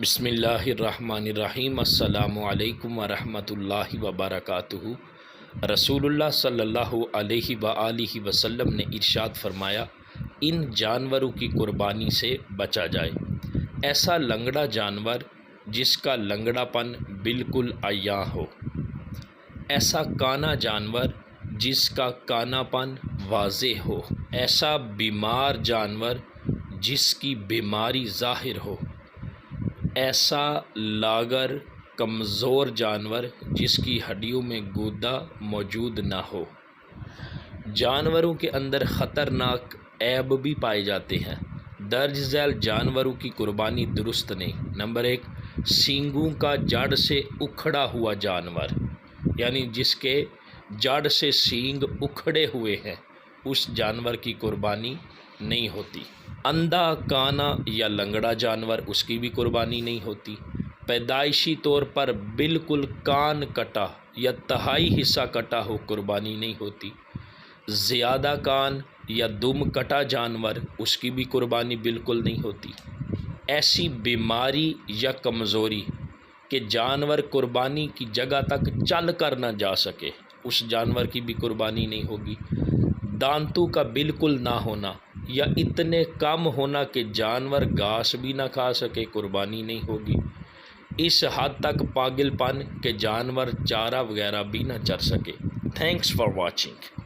بسم اللہ الرحمن الرحیم۔ السلام علیکم ورحمۃ اللہ وبرکاتہ۔ رسول اللہ صلی اللہ علیہ وآلہ وسلم نے ارشاد فرمایا، ان جانوروں کی قربانی سے بچا جائے۔ ایسا لنگڑا جانور جس کا لنگڑا پن بالکل عیاں ہو، ایسا کانا جانور جس کا کانا پن واضح ہو، ایسا بیمار جانور جس کی بیماری ظاہر ہو، ایسا لاغر کمزور جانور جس کی ہڈیوں میں گودا موجود نہ ہو۔ جانوروں کے اندر خطرناک عیب بھی پائے جاتے ہیں۔ درج ذیل جانوروں کی قربانی درست نہیں۔ نمبر 1، سینگوں کا جڑ سے اکھڑا ہوا جانور، یعنی جس کے جڑ سے سینگ اکھڑے ہوئے ہیں، اس جانور کی قربانی نہیں ہوتی۔ اندھا، کانا یا لنگڑا جانور، اس کی بھی قربانی نہیں ہوتی۔ پیدائشی طور پر بالکل کان کٹا یا تہائی حصہ کٹا ہو، قربانی نہیں ہوتی۔ زیادہ کان یا دم کٹا جانور، اس کی بھی قربانی بالکل نہیں ہوتی۔ ایسی بیماری یا کمزوری کہ جانور قربانی کی جگہ تک چل کر نہ جا سکے، اس جانور کی بھی قربانی نہیں ہوگی۔ دانتوں کا بالکل نہ ہونا یا اتنے کم ہونا کہ جانور گھاس بھی نہ کھا سکے، قربانی نہیں ہوگی۔ اس حد تک پاگل پن کہ جانور چارہ وغیرہ بھی نہ چر سکے۔ Thanks for watching.